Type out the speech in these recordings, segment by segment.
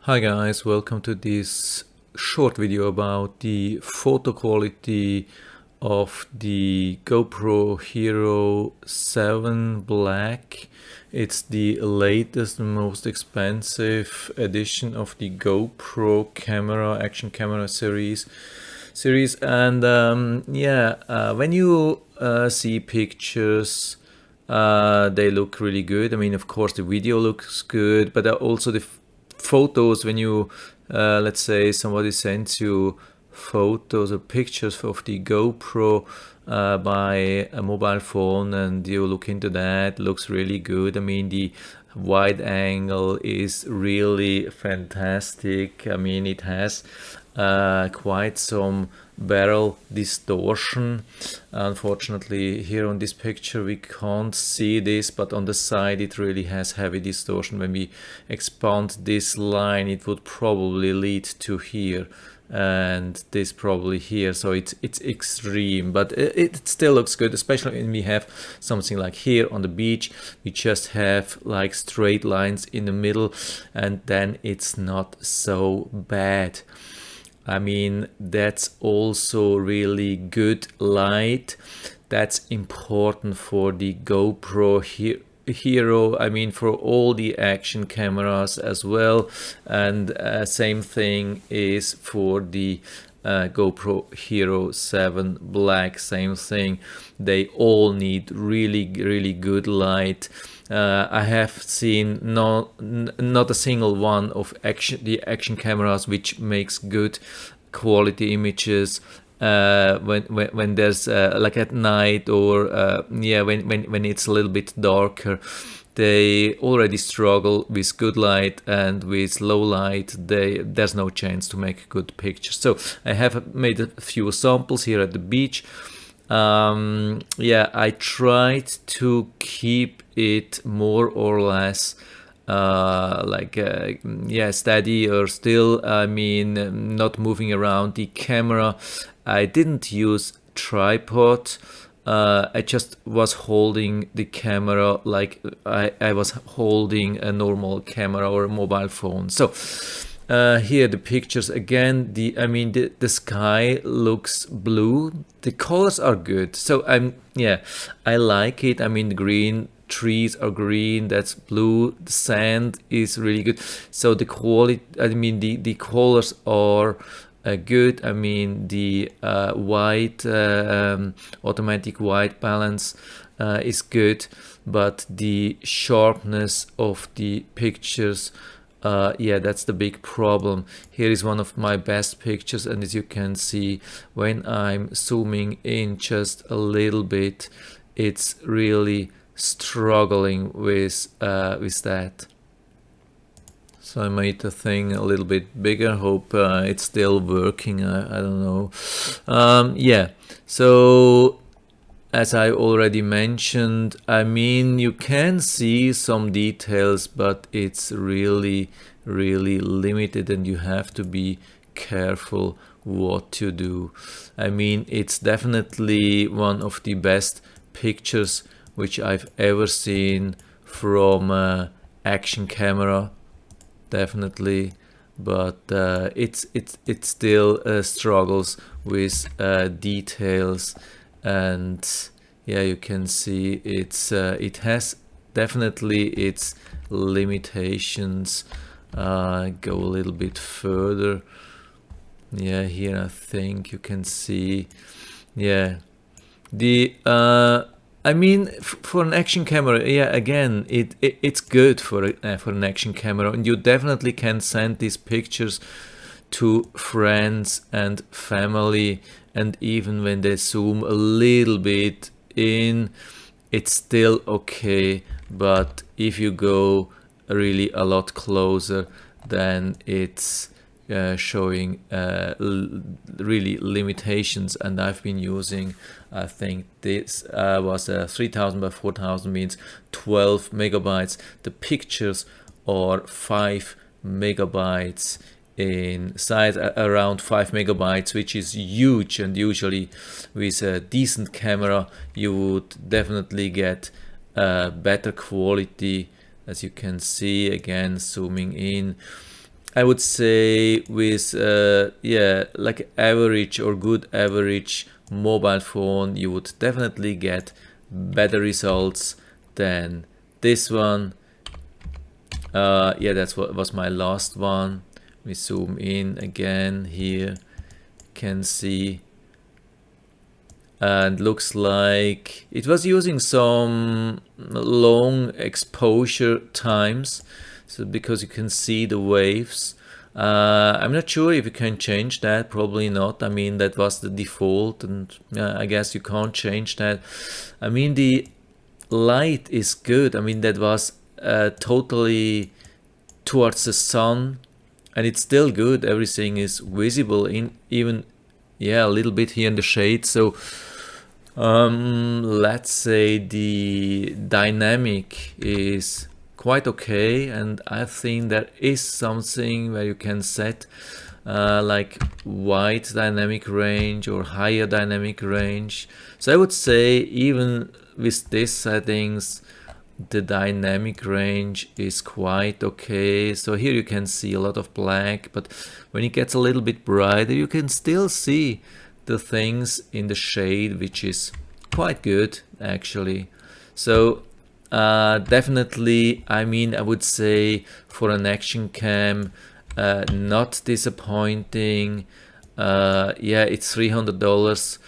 Hi guys, welcome to this short video about the photo quality of the GoPro Hero 7 Black. It's the latest and most expensive edition of the GoPro action camera series. And when you see pictures, they look really good. I mean, of course, the video looks good, but also the photos, when you let's say somebody sends you photos or pictures of the GoPro by a mobile phone and you look into that, looks really good. I mean, the wide angle is really fantastic. I mean, it has quite some barrel distortion. Unfortunately, here on this picture we can't see this, but on the side it really has heavy distortion. When we expand this line, it would probably lead to here, and this probably here, so it's extreme, but it still looks good, especially when we have something like here on the beach. We just have like straight lines in the middle, and then it's not so bad. I mean, that's also really good light. That's important for the GoPro Hero, I mean, for all the action cameras as well. And same thing is for the GoPro Hero 7 Black, same thing. They all need really good light. I have seen not a single one of the action cameras which makes good quality images when there's like at night, or when it's a little bit darker. They already struggle with good light, and with low light there's no chance to make good pictures. So I have made a few samples here at the beach. I tried to keep it more or less steady, or still, I mean, not moving around the camera. I didn't use tripod. I just was holding the camera like I was holding a normal camera or a mobile phone. So here the pictures again, the sky looks blue, the colors are good, so I like it. I mean, the green trees are green, that's blue, the sand is really good, so the quality, I mean, the colors are good. I mean, the white automatic white balance is good, but the sharpness of the pictures, that's the big problem. Here is one of my best pictures, and as you can see, when I'm zooming in just a little bit, it's really struggling with that. So I made the thing a little bit bigger. Hope it's still working. I don't know. So as I already mentioned, I mean, you can see some details, but it's really limited, and you have to be careful what to do. I mean, it's definitely one of the best pictures which I've ever seen from action camera, definitely, but it still struggles with details. And you can see it has definitely its limitations. Go a little bit further. Here I think you can see the I mean, for an action camera, again, it's good for an action camera, and you definitely can send these pictures to friends and family, and even when they zoom a little bit in, it's still okay. But if you go really a lot closer, then it's showing really limitations. And I've been using, I think this was 3000 by 4000, means 12 megabytes. The pictures are 5 megabytes in size, around 5 megabytes, which is huge. And usually with a decent camera you would definitely get better quality, as you can see again zooming in. I would say with yeah, like average or good average mobile phone, you would definitely get better results than this one. Yeah, that's what was my last one. We zoom in again here, can see, and looks like it was using some long exposure times, so because you can see the waves. I'm not sure if you can change that, probably not. I mean, that was the default, and I guess you can't change that. I mean, the light is good. I mean, that was totally towards the sun, and it's still good. Everything is visible, in even, yeah, a little bit here in the shade. So let's say the dynamic is quite okay, and I think there is something where you can set like wide dynamic range or higher dynamic range. So I would say even with these settings, the dynamic range is quite okay. So here you can see a lot of black, but when it gets a little bit brighter, you can still see the things in the shade, which is quite good actually. So definitely, I mean, I would say for an action cam, not disappointing. Yeah, it's $300.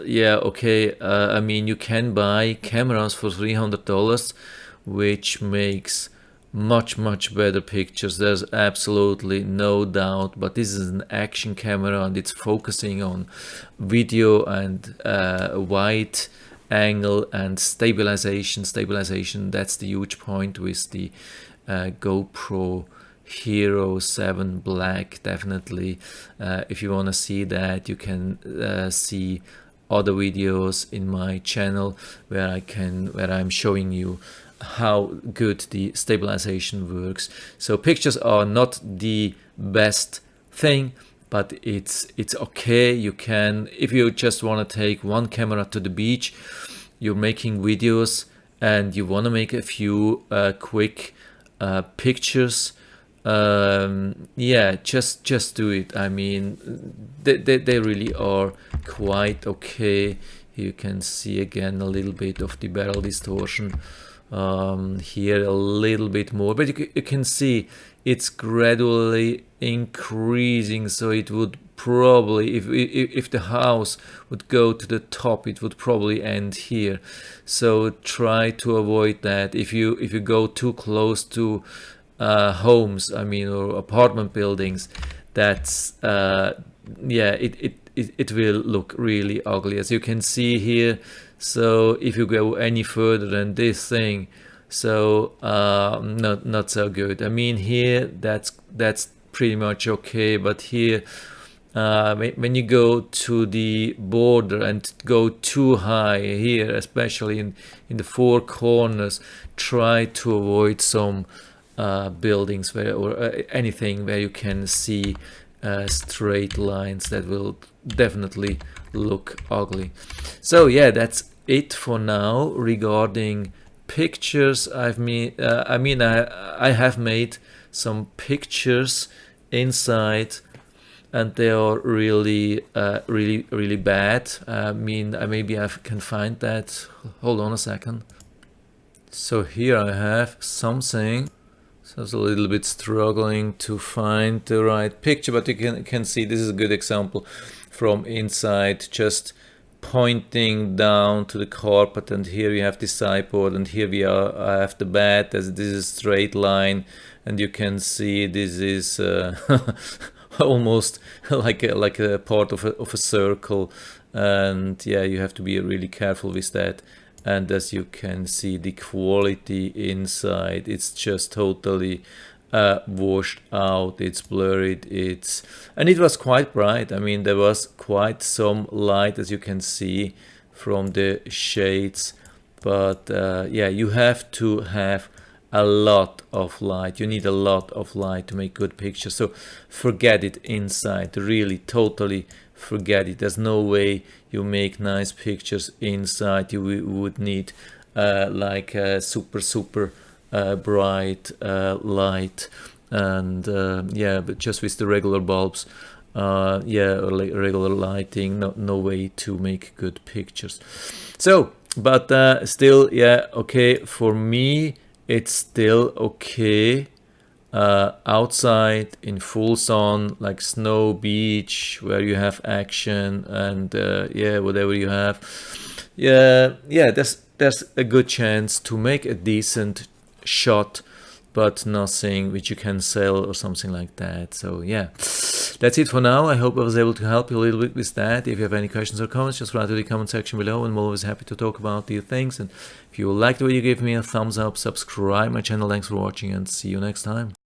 Yeah, okay. I mean, you can buy cameras for $300, which makes much better pictures. There's absolutely no doubt. But this is an action camera, and it's focusing on video and wide angle and stabilization. That's the huge point with the GoPro HERO7 Black. Definitely, if you want to see that, you can see other videos in my channel where I'm showing you how good the stabilization works. So pictures are not the best thing, but it's okay. You can, if you just want to take one camera to the beach, you're making videos and you want to make a few quick pictures, yeah, just do it. I mean, they really are quite okay. You can see again a little bit of the barrel distortion, here a little bit more, but you can see it's gradually increasing. So it would probably, if the house would go to the top, it would probably end here. So try to avoid that. If you go too close to homes, I mean, or apartment buildings, that's yeah, it will look really ugly, as you can see here. So if you go any further than this thing, so not so good. I mean, here that's pretty much okay, but here when you go to the border and go too high here, especially in the four corners, try to avoid some buildings where, or anything where you can see straight lines. That will definitely look ugly. So yeah, that's it for now regarding pictures. I have made some pictures inside, and they are really really bad. I mean, maybe I can find that. Hold on a second. So here I have something. So I was a little bit struggling to find the right picture, but you can see this is a good example from inside, just pointing down to the carpet, and here you have the sideboard, and here I have the bed. This is a straight line, and you can see this is almost like a part of a circle, and yeah, you have to be really careful with that. And as you can see, the quality inside, it's just totally washed out. It's blurred. And it was quite bright. I mean, there was quite some light, as you can see from the shades. But yeah, you have to have a lot of light. You need a lot of light to make good pictures. So forget it inside. Really, totally forget it. There's no way you make nice pictures inside. You would need like a super bright light. and yeah, but just with the regular bulbs, yeah, or regular lighting, no way to make good pictures. So, but still, yeah, okay, for me it's still okay outside in full sun, like snow, beach, where you have action, and yeah, whatever you have, yeah, there's a good chance to make a decent shot, but nothing which you can sell or something like that. So yeah, that's it for now. I hope I was able to help you a little bit with that. If you have any questions or comments, just write to the comment section below, and I'm always happy to talk about these things. And if you like the video, give me a thumbs up, subscribe my channel. Thanks for watching, and see you next time.